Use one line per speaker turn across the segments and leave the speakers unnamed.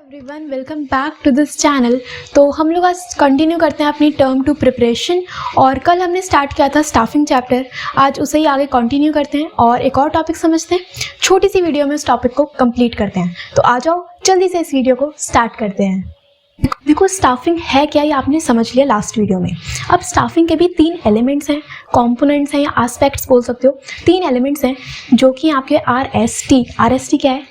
Everyone, welcome back to this channel. तो हम लोग आज कंटिन्यू करते हैं अपनी टर्म 2 प्रिपरेशन। और कल हमने स्टार्ट किया था स्टाफिंग चैप्टर, आज उसे ही आगे कंटिन्यू करते हैं और एक और टॉपिक समझते हैं। छोटी सी वीडियो में उस टॉपिक को कंप्लीट करते हैं। तो आ जाओ जल्दी से इस वीडियो को स्टार्ट करते हैं। देखो, स्टाफिंग है क्या ये आपने समझ लिया लास्ट वीडियो में। अब स्टाफिंग के भी 3 एलिमेंट्स हैं, कंपोनेंट्स हैं या एस्पेक्ट्स बोल सकते हो। 3 एलिमेंट्स हैं जो कि आपके आरएसटी क्या है?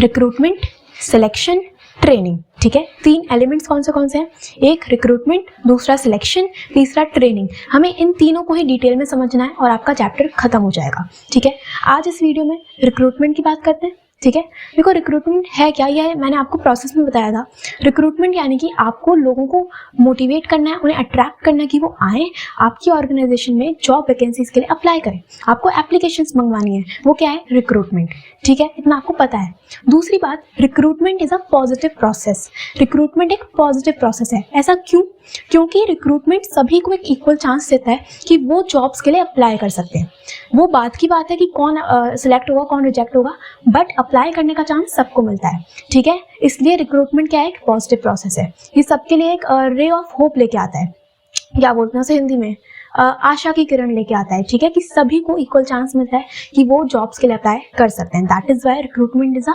Recruitment, selection, training. ठीक है, 3 एलिमेंट्स कौन से हैं? एक रिक्रूटमेंट, दूसरा सिलेक्शन, तीसरा ट्रेनिंग। हमें इन तीनों को ही डिटेल में समझना है और आपका चैप्टर खत्म हो जाएगा। ठीक है, आज इस वीडियो में रिक्रूटमेंट की बात करते हैं। ठीक है, देखो रिक्रूटमेंट है क्या, यह मैंने आपको प्रोसेस में बताया था। रिक्रूटमेंट यानी कि आपको लोगों को मोटिवेट करना है, उन्हें अट्रैक्ट करना है कि वो आए आपकी ऑर्गेनाइजेशन में जॉब वैकेंसीज के लिए अप्लाई करें। आपको एप्लीकेशंस मंगवानी है, वो क्या है? रिक्रूटमेंट। ठीक है, इतना आपको पता है। दूसरी बात, recruitment is a positive process. Recruitment एक पॉजिटिव प्रोसेस है। ऐसा क्यों? क्योंकि रिक्रूटमेंट सभी को एक इक्वल चांस देता है कि वो जॉब्स के लिए अप्लाई कर सकते हैं। वो बात की बात है कि कौन सिलेक्ट होगा कौन रिजेक्ट होगा, बट अप्लाई करने का चांस सबको मिलता है। ठीक है, इसलिए रिक्रूटमेंट क्या है? एक पॉजिटिव प्रोसेस है। ये सबके लिए एक रे ऑफ होप लेके आता है, क्या बोलते हैं उसे हिंदी में, आशा की किरण लेके आता है। ठीक है, कि सभी को इक्वल चांस मिलता है कि वो जॉब्स के लिए अप्लाई कर सकते हैं। That is why recruitment is a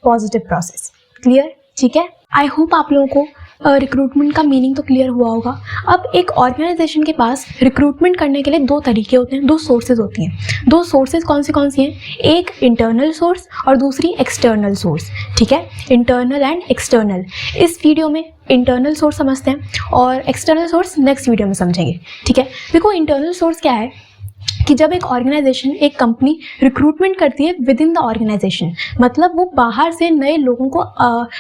positive process. Clear? ठीक है, आई होप आप लोगों को रिक्रूटमेंट का मीनिंग तो क्लियर हुआ होगा। अब एक ऑर्गेनाइजेशन के पास रिक्रूटमेंट करने के लिए 2 तरीके होते हैं, 2 सोर्सेज होती हैं। 2 सोर्सेज कौन सी हैं? एक इंटरनल सोर्स और दूसरी एक्सटर्नल सोर्स। ठीक है, इंटरनल एंड एक्सटर्नल। इस वीडियो में इंटरनल सोर्स समझते हैं और एक्सटर्नल सोर्स नेक्स्ट वीडियो में समझेंगे। ठीक है, देखो इंटरनल सोर्स क्या है कि जब एक ऑर्गेनाइजेशन, एक कंपनी रिक्रूटमेंट करती है विद इन द ऑर्गेनाइजेशन, मतलब वो बाहर से नए लोगों को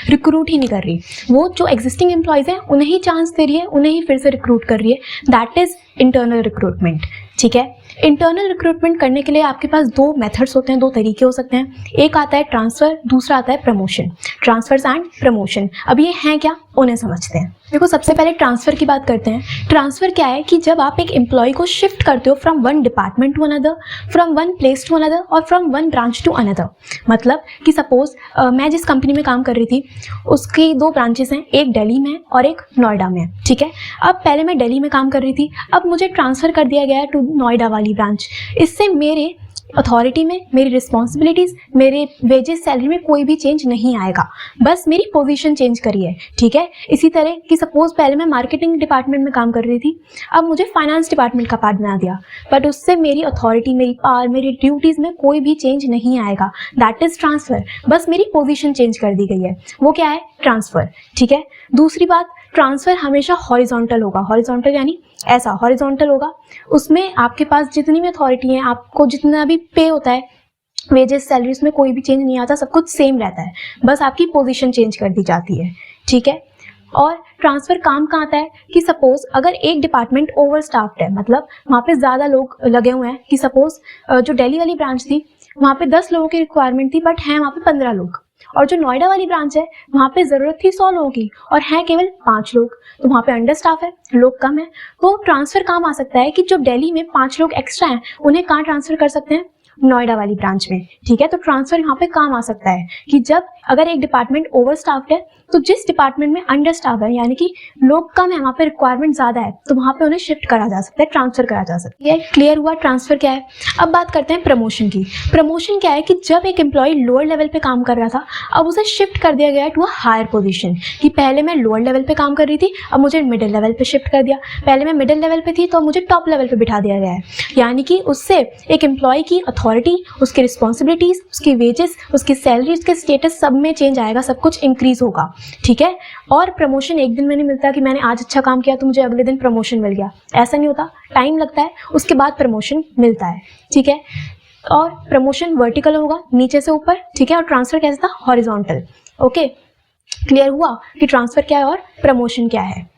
रिक्रूट ही नहीं कर रही, वो जो एग्जिस्टिंग एम्प्लॉयज हैं उन्हें ही चांस दे रही है, उन्हें ही फिर से रिक्रूट कर रही है। That is internal recruitment. ठीक है, इंटरनल रिक्रूटमेंट करने के लिए आपके पास 2 मेथड्स होते हैं, 2 तरीके हो सकते हैं। एक आता है ट्रांसफर, दूसरा आता है प्रमोशन। ट्रांसफर्स एंड प्रमोशन, अब ये हैं क्या, उन्हें समझते हैं। देखो सबसे पहले ट्रांसफर की बात करते हैं। ट्रांसफर क्या है कि जब आप एक एम्प्लॉय को शिफ्ट करते हो from one department to another, from one place to another और from one branch to another. मतलब कि सपोज मैं जिस कंपनी में काम कर रही थी उसकी 2 ब्रांचेस हैं, एक दिल्ली में और एक नोएडा में। ठीक है, अब पहले मैं दिल्ली में काम कर रही थी, अब मुझे ट्रांसफर कर दिया गया है टू नोएडा वाली ब्रांच। इससे मेरे अथॉरिटी में, मेरी रिस्पॉन्सिबिलिटीज, मेरे वेजेस, सैलरी में कोई भी चेंज नहीं आएगा, बस मेरी पोजीशन चेंज करी है। ठीक है, इसी तरह कि सपोज पहले मैं मार्केटिंग डिपार्टमेंट में काम कर रही थी, अब मुझे फाइनेंस डिपार्टमेंट का पार्ट बना दिया, बट उससे मेरी अथॉरिटी, मेरी पावर, मेरी ड्यूटीज में कोई भी चेंज नहीं आएगा। दैट इज ट्रांसफर, बस मेरी पोजीशन चेंज कर दी गई है, वो क्या है? ट्रांसफर। ठीक है, दूसरी बात, ट्रांसफर हमेशा हॉरिजॉन्टल होगा। हॉरिजॉन्टल यानी ऐसा हॉरिजॉन्टल होगा, उसमें आपके पास जितनी भी अथॉरिटी है, आपको जितना भी पे होता है, वेजेस, सैलरी, में कोई भी चेंज नहीं आता, सब कुछ सेम रहता है, बस आपकी पोजीशन चेंज कर दी जाती है। ठीक है, और ट्रांसफर काम कहाँ आता है कि सपोज अगर एक डिपार्टमेंट ओवर स्टाफ्ड है, मतलब वहाँ पे ज़्यादा लोग लगे हुए हैं, कि सपोज जो दिल्ली वाली ब्रांच थी वहाँ पे 10 लोगों की रिक्वायरमेंट थी, बट हैं वहाँ पे 15 लोग, और जो नोएडा वाली ब्रांच है वहाँ पे ज़रूरत थी 100 लोगों की और हैं केवल 5 लोग, तो वहाँ पे अंडर स्टाफ है, लोग कम है। तो ट्रांसफर काम आ सकता है कि जो दिल्ली में 5 लोग एक्स्ट्रा हैं उन्हें कहाँ ट्रांसफर कर सकते हैं? नोएडा वाली ब्रांच में। ठीक है, तो ट्रांसफर यहाँ पे काम आ सकता है कि जब अगर एक डिपार्टमेंट ओवर स्टाफ्ड है तो जिस डिपार्टमेंट में अंडर स्टाफ है, यानी कि लोग कम है, वहाँ पे रिक्वायरमेंट ज़्यादा है, तो वहाँ पे उन्हें शिफ्ट करा जा सकता है, ट्रांसफर करा जा सकता है। ये क्लियर हुआ ट्रांसफर क्या है। अब बात करते हैं प्रमोशन की। प्रमोशन क्या है कि जब एक एम्प्लॉय लोअर लेवल पे काम कर रहा था, अब उसे शिफ्ट कर दिया गया है टू अ हायर पोजीशन, कि पहले मैं लोअर लेवल पे काम कर रही थी, अब मुझे मिडिल लेवल पे शिफ्ट कर दिया। पहले मैं मिडिल लेवल पे थी तो मुझे टॉप लेवल पे बिठा दिया गया है, यानी कि उससे एक एम्प्लॉय की अथॉरिटी, उसकी रिस्पॉन्सिबिलिटीज, उसकी वेजेस, उसकी सैलरी, उसके स्टेटस, सब में चेंज आएगा, सब कुछ इंक्रीज होगा। ठीक है, और प्रमोशन एक दिन में नहीं मिलता कि मैंने आज अच्छा काम किया तो मुझे अगले दिन प्रमोशन मिल गया, ऐसा नहीं होता, टाइम लगता है, उसके बाद प्रमोशन मिलता है। ठीक है, और प्रमोशन वर्टिकल होगा, नीचे से ऊपर। ठीक है, और ट्रांसफर कैसा था? हॉरिजॉन्टल। ओके, क्लियर हुआ कि ट्रांसफर क्या है और प्रमोशन क्या है।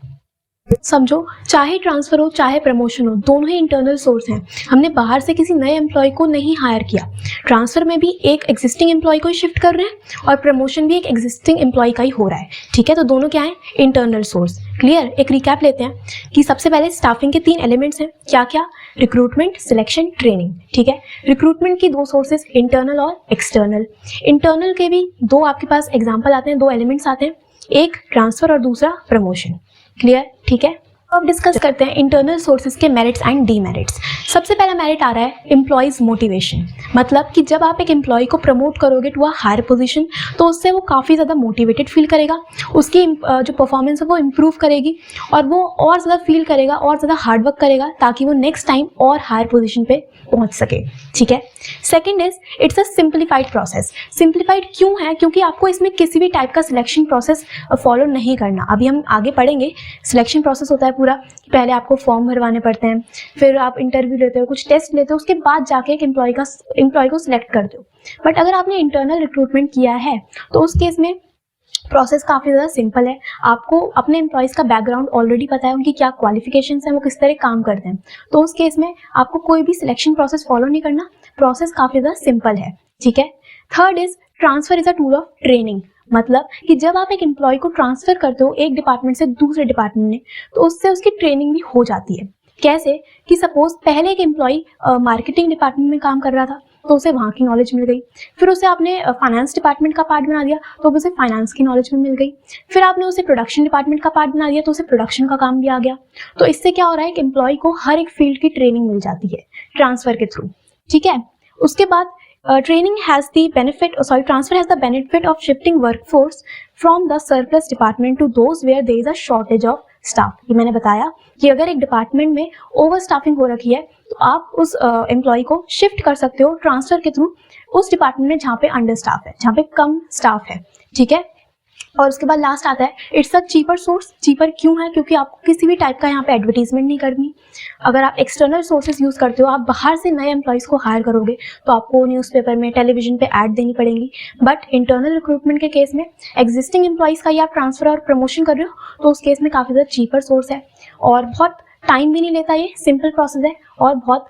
समझो, चाहे ट्रांसफर हो चाहे प्रमोशन हो, दोनों ही इंटरनल सोर्स हैं। हमने बाहर से किसी नए एम्प्लॉय को नहीं हायर किया। ट्रांसफर में भी एक एग्जिस्टिंग एम्प्लॉय को ही शिफ्ट कर रहे हैं और प्रमोशन भी एक एग्जिस्टिंग एम्प्लॉय का ही हो रहा है। ठीक है, तो दोनों क्या है? Internal source. क्लियर? एक रिकैप लेते हैं कि सबसे पहले स्टाफिंग के 3 एलिमेंट्स हैं। क्या क्या? Recruitment, selection, training. ठीक है, रिक्रूटमेंट की 2 सोर्सेज, इंटरनल और एक्सटर्नल। इंटरनल के भी 2 आपके पास एग्जाम्पल आते हैं, 2 एलिमेंट्स आते हैं। एक ट्रांसफर और दूसरा प्रमोशन। क्लियर? ठीक है। अब डिस्कस करते हैं इंटरनल सोर्सेज के मेरिट्स एंड डीमेरिट्स। सबसे पहला मेरिट आ रहा है एम्प्लॉयज मोटिवेशन। मतलब कि जब आप एक एम्प्लॉय को प्रमोट करोगे टू अ हायर पोजीशन तो उससे वो काफ़ी ज़्यादा मोटिवेटेड फील करेगा, उसकी जो परफॉर्मेंस है वो इम्प्रूव करेगी और वो और ज़्यादा फील करेगा और ज़्यादा हार्डवर्क करेगा ताकि वो नेक्स्ट टाइम और हायर पोजीशन पे पहुंच सके। ठीक है। Second is it's a simplified process. Simplified क्यों है? क्योंकि आपको इसमें किसी भी टाइप का सिलेक्शन प्रोसेस फॉलो नहीं करना। अभी हम आगे पढ़ेंगे। सिलेक्शन प्रोसेस होता है पूरा, पहले आपको फॉर्म भरवाने पड़ते हैं, फिर आप इंटरव्यू लेते हो, कुछ टेस्ट लेते हो, उसके बाद जाके एक एम्प्लॉय को सिलेक्ट करते हो। बट अगर आपने इंटरनल रिक्रूटमेंट किया है तो उस केस में प्रोसेस काफ़ी ज़्यादा सिंपल है। आपको अपने एम्प्लॉयज़ का बैकग्राउंड ऑलरेडी पता है, उनकी क्या क्वालिफिकेशंस हैं, वो किस तरह काम करते हैं, तो उस केस में आपको कोई भी सिलेक्शन प्रोसेस फॉलो नहीं करना। प्रोसेस काफ़ी ज़्यादा सिंपल है। ठीक है। Third is transfer is a tool of training. मतलब कि जब आप एक एम्प्लॉय को ट्रांसफर करते हो एक डिपार्टमेंट से दूसरे डिपार्टमेंट में तो उससे उसकी ट्रेनिंग भी हो जाती है। कैसे? कि सपोज पहले एक एम्प्लॉय मार्केटिंग डिपार्टमेंट में काम कर रहा था तो उसे वहाँ की नॉलेज मिल गई, फिर उसे आपने फाइनेंस डिपार्टमेंट का पार्ट बना दिया तो उसे फाइनेंस की नॉलेज भी मिल गई, फिर आपने उसे प्रोडक्शन डिपार्टमेंट का पार्ट बना दिया तो उसे प्रोडक्शन का काम भी आ गया। तो इससे क्या हो रहा है कि एम्प्लॉय को हर एक फील्ड की ट्रेनिंग मिल जाती है ट्रांसफर के थ्रू। ठीक है। उसके बाद transfer has the benefit of shifting workforce from the surplus department to those where there is a shortage of staff। ये मैंने बताया कि अगर एक डिपार्टमेंट में ओवर स्टाफिंग हो रखी है तो आप उस एम्प्लॉय को शिफ्ट कर सकते हो ट्रांसफर के थ्रू उस डिपार्टमेंट में जहाँ पे अंडर स्टाफ है, जहाँ पे कम स्टाफ है। ठीक है। और उसके बाद लास्ट आता है it's a cheaper source. Cheaper क्यों है? क्योंकि आपको किसी भी टाइप का यहाँ पे एडवर्टीजमेंट नहीं करनी। अगर आप एक्सटर्नल सोर्सेज यूज़ करते हो, आप बाहर से नए एम्प्लॉयज़ को हायर करोगे तो आपको न्यूज़पेपर में, टेलीविजन पे ऐड देनी पड़ेंगी। बट इंटरनल रिक्रूटमेंट के केस में एग्जिस्टिंग एम्प्लॉयज़ का ही आप ट्रांसफर और प्रमोशन कर रहे हो तो उस केस में काफ़ी ज़्यादा चीपर सोर्स है और बहुत टाइम भी नहीं लेता, ये सिंपल प्रोसेस है और बहुत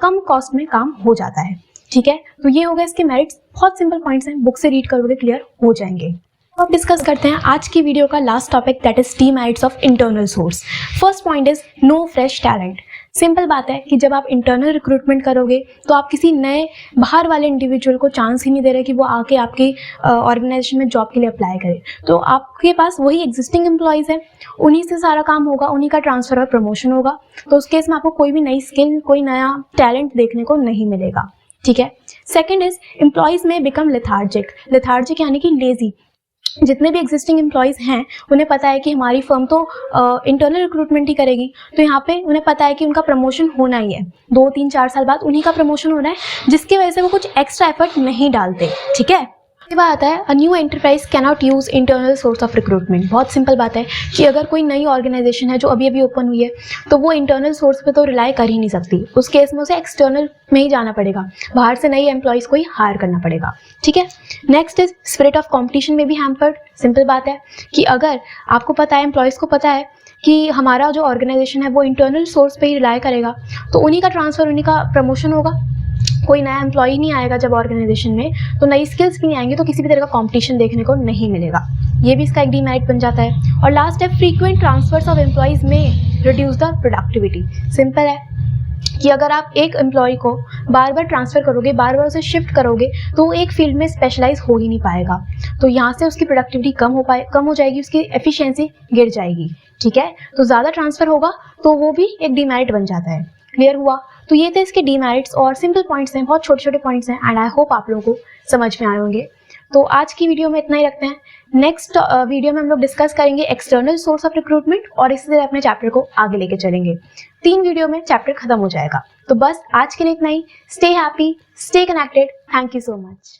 कम कॉस्ट में काम हो जाता है। ठीक है। तो ये हो गया इसके मेरिट्स। बहुत सिंपल पॉइंट्स हैं, बुक से रीड करोगे क्लियर हो जाएंगे। अब डिस्कस करते हैं आज की वीडियो का last topic, that is demerits of internal source. First point is no fresh talent. Simple बात है कि जब आप इंटरनल रिक्रूटमेंट करोगे तो आप किसी नए बाहर वाले इंडिविजुअल को चांस ही नहीं दे रहे कि वो आके आपकी ऑर्गेनाइजेशन में जॉब के लिए अप्लाई करे। तो आपके पास वही एग्जिस्टिंग एम्प्लॉयज़ हैं, उन्हीं से सारा काम होगा, उन्हीं का ट्रांसफर और प्रमोशन होगा। तो उस केस में आपको कोई भी नई स्किल, कोई नया टैलेंट देखने को नहीं मिलेगा। ठीक है। सेकेंड इज एम्प्लॉयज़ में बिकम लेथार्जिक। लेथार्जिक यानी कि लेजी। जितने भी एग्जिस्टिंग एम्प्लॉयज़ हैं उन्हें पता है कि हमारी फर्म तो इंटरनल रिक्रूटमेंट ही करेगी, तो यहाँ पे उन्हें पता है कि उनका प्रमोशन होना ही है, 2, 3, 4 साल बाद उन्हीं का प्रमोशन होना है, जिसकी वजह से वो कुछ एक्स्ट्रा एफर्ट नहीं डालते। ठीक है। ये बात आता है a new enterprise cannot use internal source of recruitment. बहुत सिंपल बात है कि अगर कोई नई ऑर्गेनाइजेशन है जो अभी अभी ओपन हुई है तो वो इंटरनल सोर्स पे तो रिलाई कर ही नहीं सकती। उस केस में उसे एक्सटर्नल में ही जाना पड़ेगा, बाहर से नई एम्प्लॉयज़ को ही हायर करना पड़ेगा। ठीक है। Next is spirit of competition में भी हैम्पर्ड। सिंपल बात है कि अगर आपको पता है, एम्प्लॉयज़ को पता है कि हमारा जो ऑर्गेनाइजेशन है वो इंटरनल सोर्स पे ही रिलाई करेगा तो उन्हीं का ट्रांसफ़र, उन्हीं का प्रमोशन होगा, कोई नया एम्प्लॉय नहीं आएगा जब ऑर्गेनाइजेशन में, तो नई स्किल्स भी नहीं आएंगी, तो किसी भी तरह का कंपटीशन देखने को नहीं मिलेगा। ये भी इसका एक डीमेरिट बन जाता है। और लास्ट है फ्रीक्वेंट ट्रांसफर्स ऑफ एम्प्लॉयज़ में रिड्यूस द प्रोडक्टिविटी। सिंपल है कि अगर आप एक एम्प्लॉय को बार बार ट्रांसफ़र करोगे, बार बार उसे शिफ्ट करोगे तो वो एक फील्ड में स्पेशलाइज हो ही नहीं पाएगा, तो यहाँ से उसकी प्रोडक्टिविटी कम हो जाएगी, उसकी एफिशिएंसी गिर जाएगी। ठीक है। तो ज़्यादा ट्रांसफ़र होगा तो वो भी एक डीमेरिट बन जाता है। क्लियर हुआ? तो ये थे इसके डीमेरिट्स और सिंपल पॉइंट्स हैं, बहुत छोटे छोटे पॉइंट्स हैं एंड आई होप आप लोगों को समझ में आए होंगे। तो आज की वीडियो में इतना ही रखते हैं। नेक्स्ट वीडियो में हम लोग डिस्कस करेंगे एक्सटर्नल सोर्स ऑफ रिक्रूटमेंट और इसी तरह अपने चैप्टर को आगे लेके चलेंगे। 3 वीडियो में चैप्टर खत्म हो जाएगा। तो बस आज के लिए इतना ही। Stay happy, stay connected. Thank you so much.